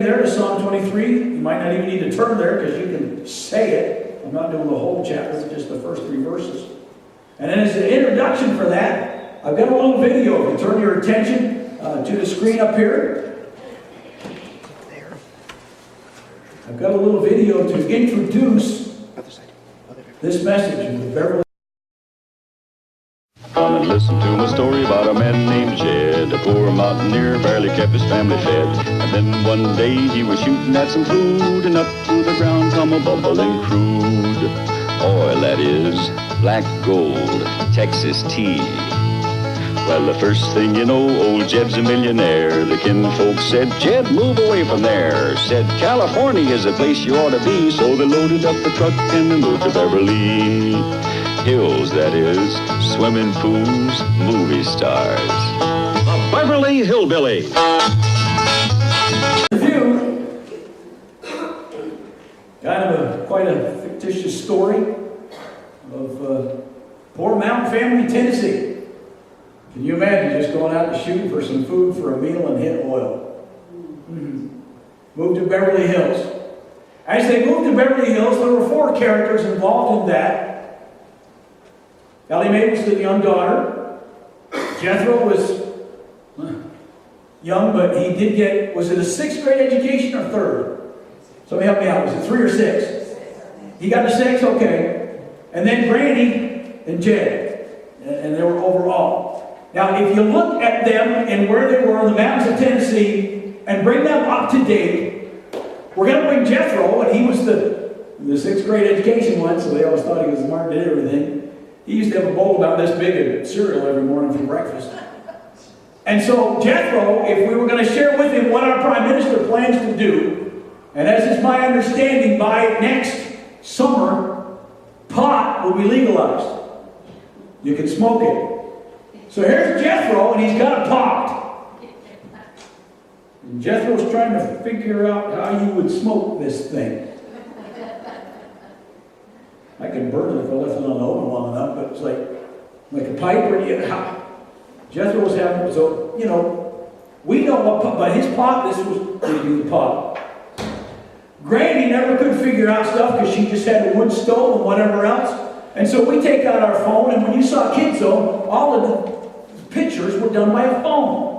There to Psalm 23. You might not even need to turn there because you can say it. I'm not doing the whole chapter, just the first 3 verses. And then as an introduction for that, I've got a little video. If you turn your attention to the screen up here. I've got a little video to introduce this message with Beverly. Come and listen to my story about a man named Jed. A poor mountaineer barely kept his family fed. And then one day he was shooting at some food, and up to the ground come a bubbling crude oil, that is, black gold, Texas tea. Well, the first thing you know, old Jed's a millionaire. The kinfolk said, Jed, move away from there. Said, California is the place you ought to be. So they loaded up the truck and they moved to Beverly Hills, that is, swimming pools, movie stars. The Beverly Hillbillies. Review, kind of quite a fictitious story of poor mountain family in Tennessee. Can you imagine just going out to shoot for some food for a meal and hit oil? Moved to Beverly Hills. As they moved to Beverly Hills, there were 4 characters involved in that. Ellie Mae was the young daughter. Jethro was young, but he did get, was it a 6th grade education or 3rd? Somebody help me out. Was it 3 or 6? He got a 6? Okay. And then Granny and Jed. And they were overall. Now, if you look at them and where they were in the mountains of Tennessee and bring them up to date, we're going to bring Jethro, and he was the 6th grade education one, so they always thought he was smart and did everything. He used to have a bowl about this big of cereal every morning for breakfast. And so Jethro, if we were going to share with him what our Prime Minister plans to do, and as is my understanding, by next summer, pot will be legalized. You can smoke it. So here's Jethro, and he's got a pot. And Jethro's trying to figure out how you would smoke this thing. I could burn it if I left it on the oven long enough, but it's like a pipe or Jethro was having, so, you know, we know what pot, but his pot, this was the pot. Granny never could figure out stuff because she just had a wood stove and whatever else. And so we take out our phone, and when you saw Kids Zone, all of the pictures were done by a phone.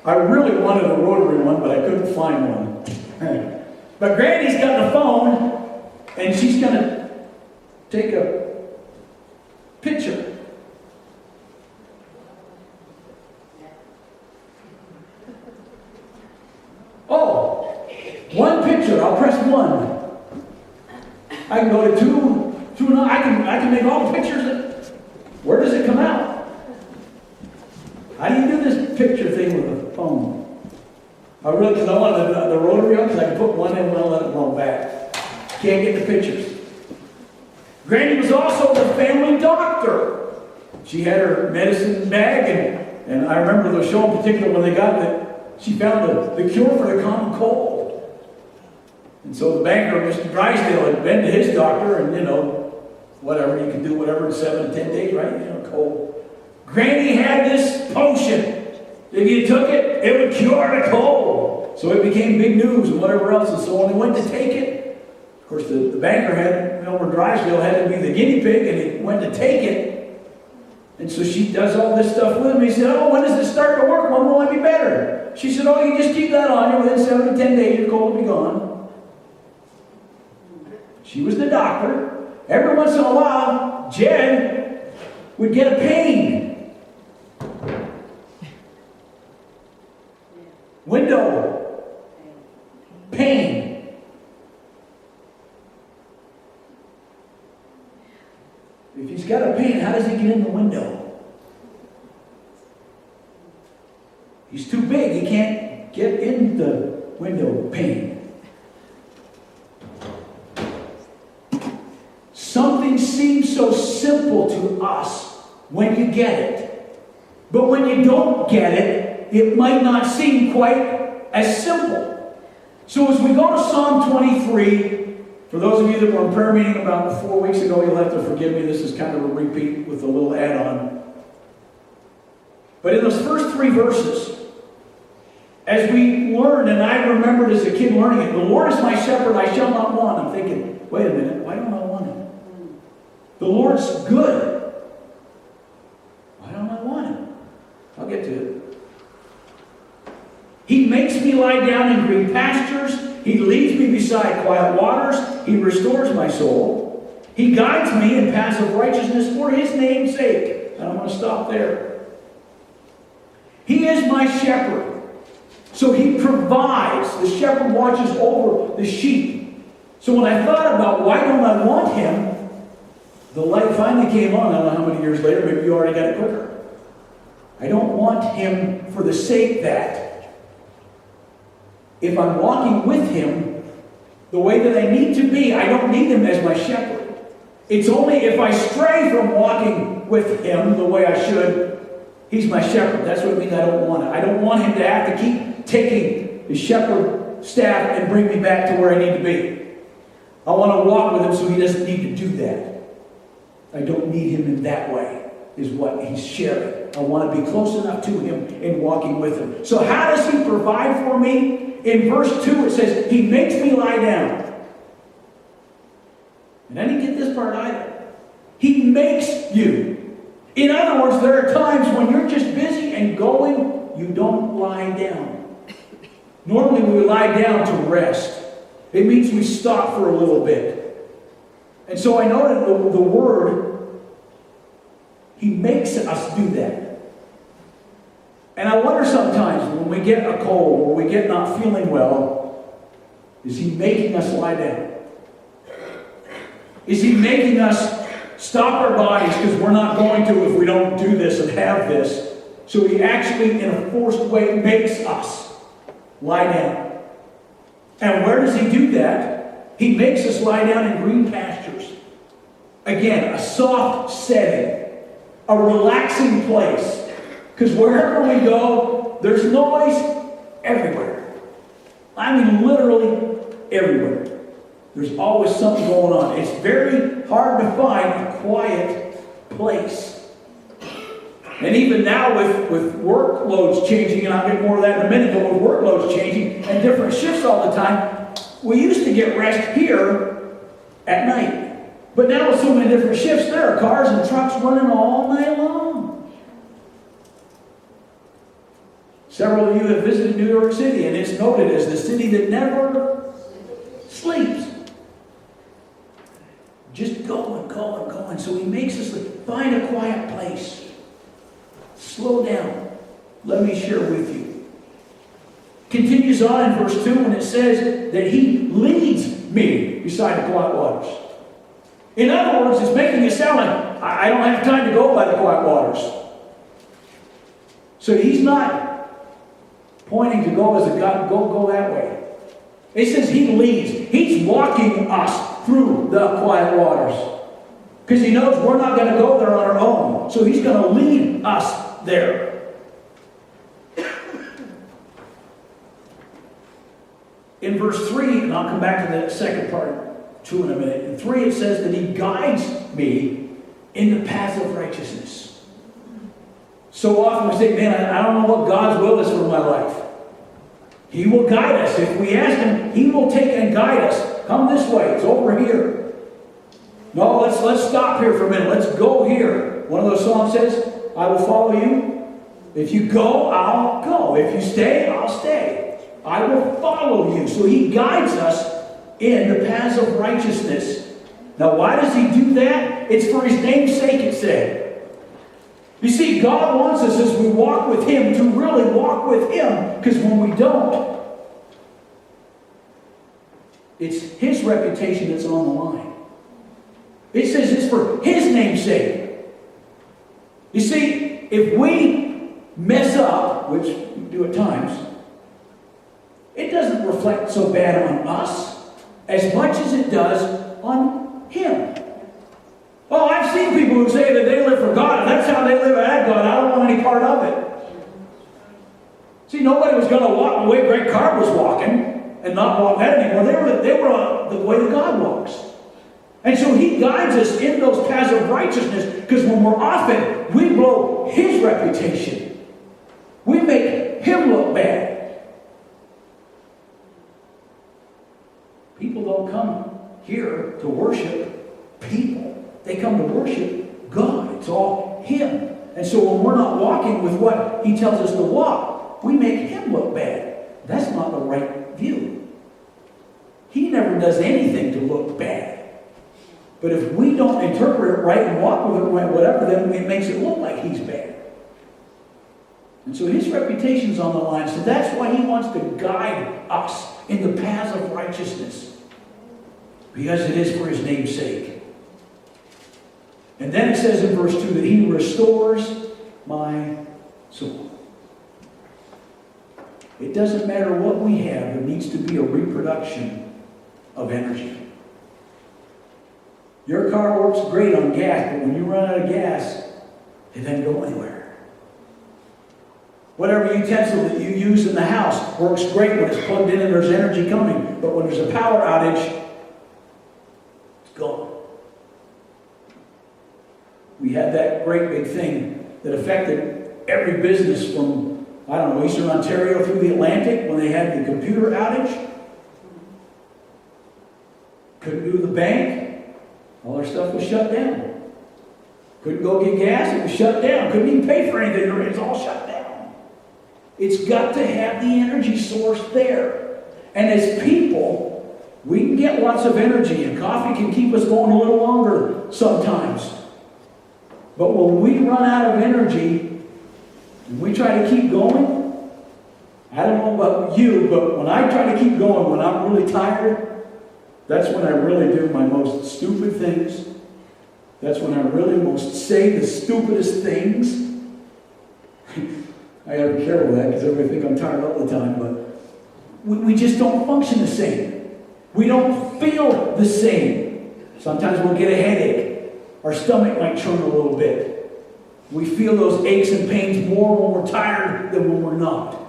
I really wanted a rotary one, but I couldn't find one. But Granny's got the phone, and she's going to take a picture. Oh, 1 picture. I'll press 1. I can go to 2. No, I can make all the pictures. Where does it come out? How do you do this picture thing with a phone? Because I want the rotary on, because I can put one in and I'll let it roll back. Can't get the pictures. Granny was also the family doctor. She had her medicine bag, and I remember the show in particular when they got that she found the cure for the common cold. And so the banker, Mr. Drysdale, had been to his doctor, and whatever, you can do whatever in 7 to 10 days, right? Cold. Granny had this potion. If you took it, it would cure the cold. So it became big news and whatever else. And so when he went to take it, of course, the banker had, Elmer Drysdale had to be the guinea pig, and he went to take it. And so she does all this stuff with him. He said, when does this start to work? When will I be better? She said, you just keep that on you. Within 7 to 10 days, your cold will be gone. She was the doctor. Every once in a while, Jed would get a pain. Window. Pain. If he's got a pain, how does he get in the window? He's too big. He can't get in the window pane. Something seems so simple to us when you get it. But when you don't get it, it might not seem quite as simple. So as we go to Psalm 23, for those of you that were in prayer meeting about 4 weeks ago, you'll have to forgive me. This is kind of a repeat with a little add-on. But in those first 3 verses, As we learned, and I remembered as a kid learning it, the Lord is my shepherd, I shall not want. I'm thinking, wait a minute, why don't I want him? The Lord's good. Why don't I want him? I'll get to it. He makes me lie down in green pastures. He leads me beside quiet waters. He restores my soul. He guides me in paths of righteousness for his name's sake. And I'm going to stop there. He is my shepherd. So he provides. The shepherd watches over the sheep. So when I thought about why don't I want him, the light finally came on. I don't know how many years later. Maybe you already got it quicker. I don't want him for the sake that if I'm walking with him the way that I need to be, I don't need him as my shepherd. It's only if I stray from walking with him the way I should, he's my shepherd. That's what it means I don't want it. I don't want him to have to keep taking the shepherd staff and bring me back to where I need to be. I want to walk with him so he doesn't need to do that. I don't need him in that way, is what he's sharing. I want to be close enough to him in walking with him. So how does he provide for me? In verse 2 it says, he makes me lie down. And I didn't get this part either. He makes you. In other words, there are times when you're just busy and going, you don't lie down. Normally we lie down to rest. It means we stop for a little bit. And so I noted the word, he makes us do that. And I wonder sometimes when we get a cold or we get not feeling well, is he making us lie down? Is he making us stop our bodies because we're not going to if we don't do this and have this? So he actually, in a forced way, makes us lie down. And where does he do that? He makes us lie down in green pastures. Again, a soft setting, a relaxing place. Because wherever we go, there's noise everywhere. I mean, literally everywhere. There's always something going on. It's very hard to find a quiet place. And even now with workloads changing, and I'll get more of that in a minute, but with workloads changing and different shifts all the time, we used to get rest here at night. But now with so many different shifts, there are cars and trucks running all night long. Several of you have visited New York City, and it's noted as the city that never sleeps. Just going. So he makes us find a quiet place. Slow down. Let me share with you. Continues on in verse 2 when it says that he leads me beside the quiet waters. In other words, it's making it sound like I don't have time to go by the quiet waters. So he's not pointing to go as a God, go that way. It says he leads. He's walking us through the quiet waters. Because he knows we're not going to go there on our own. So he's going to lead us there. In verse 3, and I'll come back to the second part, 2 in a minute. In 3 it says that he guides me in the path of righteousness. So often we say, man, I don't know what God's will is for my life. He will guide us. If we ask him, he will take and guide us. Come this way. It's over here. No, let's stop here for a minute. Let's go here. One of those songs says, I will follow you. If you go, I'll go. If you stay, I'll stay. I will follow you. So he guides us in the paths of righteousness. Now, why does he do that? It's for his name's sake, it said. You see, God wants us as we walk with him to really walk with him. Because when we don't, it's his reputation that's on the line. It says it's for his name's sake. You see, if we mess up, which we do at times, it doesn't reflect so bad on us as much as it does on him. Oh, I've seen people who say that they live for God, and that's how they live at God. I don't want any part of it. See, nobody was going to walk the way Greg Carr was walking and not walk that anymore. They were the way that God walks. And so he guides us in those paths of righteousness, because when we're off it, we blow his reputation. We make him look bad. don't come here to worship people. They come to worship God. It's all Him. And so when we're not walking with what He tells us to walk, we make Him look bad. That's not the right view. He never does anything to look bad. But if we don't interpret it right and walk with it right, whatever, then it makes it look like He's bad. And so His reputation's on the line. So that's why He wants to guide us in the paths of righteousness. Because it is for His name's sake. And then it says in verse 2 that He restores my soul. It doesn't matter what we have, there needs to be a reproduction of energy. Your car works great on gas, but when you run out of gas, it doesn't go anywhere. Whatever utensil that you use in the house works great when it's plugged in and there's energy coming, but when there's a power outage, it's gone. We had that great big thing that affected every business from, I don't know, Eastern Ontario through the Atlantic when they had the computer outage. Couldn't do the bank. All our stuff was shut down. Couldn't go get gas. It was shut down. Couldn't even pay for anything. It was all shut down. It's got to have the energy source there. And as people, we can get lots of energy, and coffee can keep us going a little longer sometimes. But when we run out of energy, and we try to keep going, I don't know about you, but when I try to keep going, when I'm really tired, that's when I really do my most stupid things. That's when I really most say the stupidest things. I gotta be careful with that because everybody think I'm tired all the time, but we just don't function the same. We don't feel the same. Sometimes we'll get a headache. Our stomach might churn a little bit. We feel those aches and pains more when we're tired than when we're not.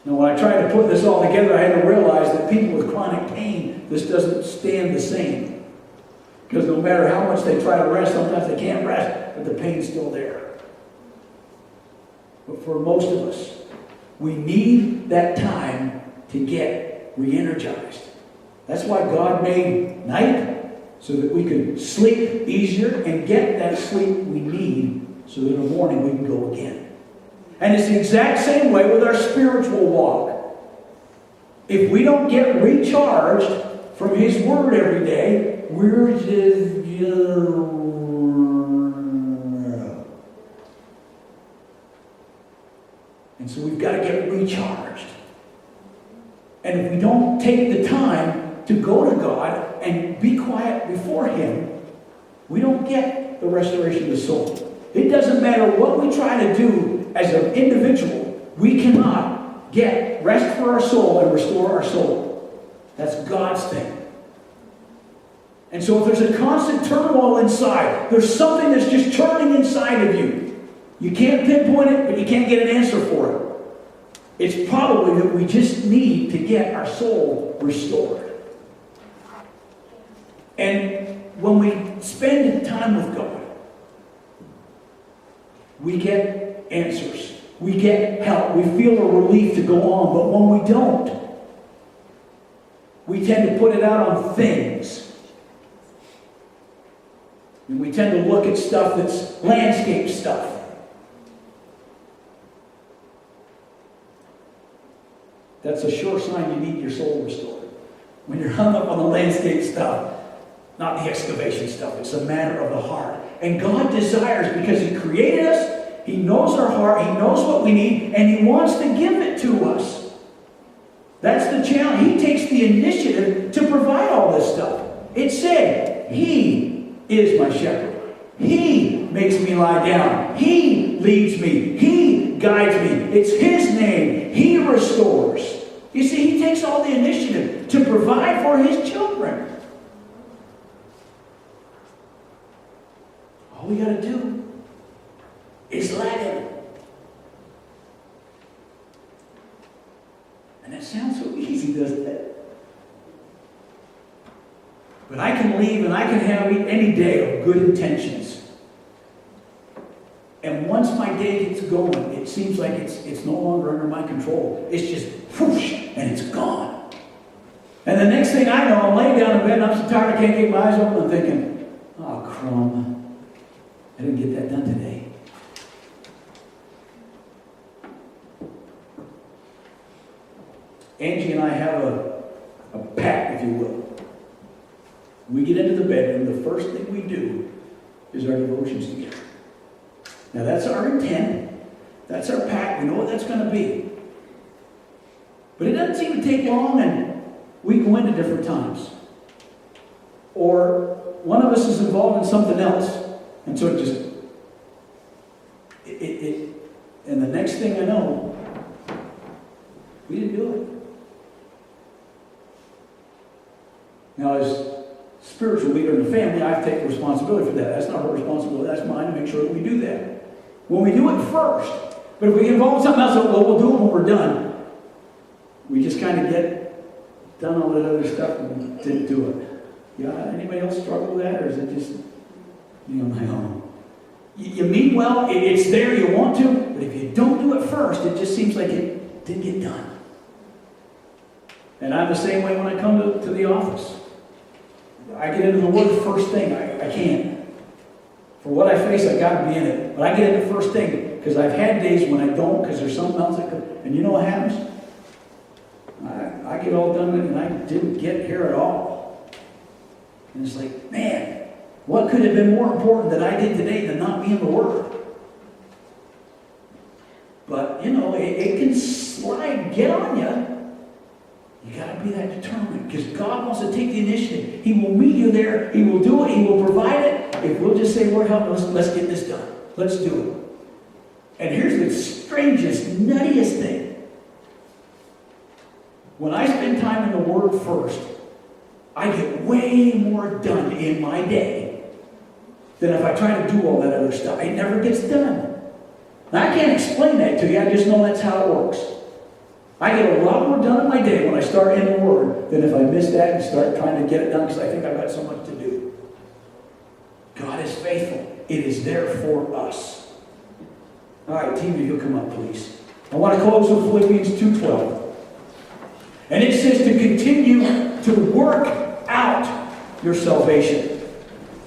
Now, when I tried to put this all together, I had to realize that people with chronic pain, this doesn't stand the same. Because no matter how much they try to rest, sometimes they can't rest, but the pain's still there. But for most of us, we need that time to get re-energized. That's why God made night, so that we could sleep easier and get that sleep we need, so that in the morning we can go again. And it's the exact same way with our spiritual walk. If we don't get recharged from His Word every day, we're just... And so we've got to get recharged. And if we don't take the time to go to God and be quiet before Him, we don't get the restoration of the soul. It doesn't matter what we try to do as an individual, we cannot get rest for our soul and restore our soul. That's God's thing. And so if there's a constant turmoil inside, there's something that's just turning inside of you. You can't pinpoint it, but you can't get an answer for it. It's probably that we just need to get our soul restored. And when we spend time with God, we get answers. We get help. We feel a relief to go on. But when we don't, we tend to put it out on things. And we tend to look at stuff that's landscape stuff. That's a sure sign you need your soul restored. When you're hung up on the landscape stuff, not the excavation stuff. It's a matter of the heart. And God desires, because He created us, He knows our heart, He knows what we need, and He wants to give it to us. That's the challenge. He takes the initiative to provide all this stuff. It said, He is my shepherd. He makes me lie down. He leads me. He guides me. It's His name. He restores. You see, He takes all the initiative to provide for His children. All we got to do is let Him. And that sounds so easy, doesn't it? But I can leave and I can have any day of good intentions. And once my day gets going, it seems like it's no longer under my control. It's just whoosh, and it's gone. And the next thing I know, I'm laying down in bed and I'm so tired I can't keep my eyes open. I'm thinking, oh, crumb. I didn't get that done today. Angie and I have a pact, if you will. We get into the bedroom, the first thing we do is our devotions together. Now that's our intent. That's our pact. We know what that's going to be. But it doesn't seem to take long, and we go into different times. Or one of us is involved in something else, and so and the next thing I know, we didn't do it. Now, as spiritual leader in the family, I take responsibility for that. That's not her responsibility, that's mine to make sure that we do that. When we do it first, but if we get involved in something else, well, we'll do it when we're done. We just kind of get done all that other stuff and didn't do it. Yeah, anybody else struggle with that, or is it just my own? You mean well, it's there, you want to, but if you don't do it first, it just seems like it didn't get done. And I'm the same way when I come to the office. I get into the Word first thing. I can't. For what I face, I've got to be in it. But I get into first thing because I've had days when I don't because there's something else that could. And you know what happens? I get all done with it and I didn't get here at all. And it's like, man, what could have been more important that I did today than not be in the Word? But, it can slide, get on you. You got to be that determined because God wants to take the initiative. He will meet you there. He will do it. He will provide it. If we'll just say, Lord, help us, let's get this done. Let's do it. And here's the strangest, nuttiest thing. When I spend time in the Word first, I get way more done in my day than if I try to do all that other stuff. It never gets done. Now, I can't explain that to you. I just know that's how it works. I get a lot more done in my day when I start in the Word than if I miss that and start trying to get it done because I think I've got so much to do. God is faithful. It is there for us. All right, team, if you'll come up, please. I want to close with Philippians 2:12. And it says to continue to work out your salvation.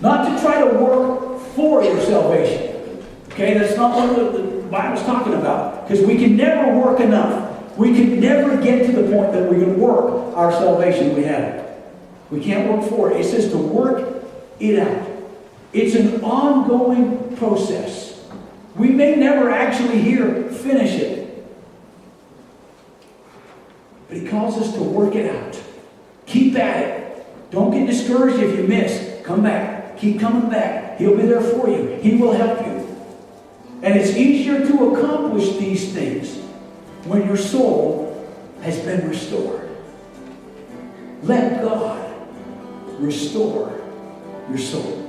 Not to try to work for your salvation. Okay, that's not what the Bible's talking about. Because we can never work enough. We can never get to the point that we can work our salvation. We have it. We can't work for it. It says to work it out. It's an ongoing process. We may never actually finish it. But He calls us to work it out. Keep at it. Don't get discouraged if you miss. Come back. Keep coming back. He'll be there for you. He will help you. And it's easier to accomplish these things when your soul has been restored. Let God restore your soul.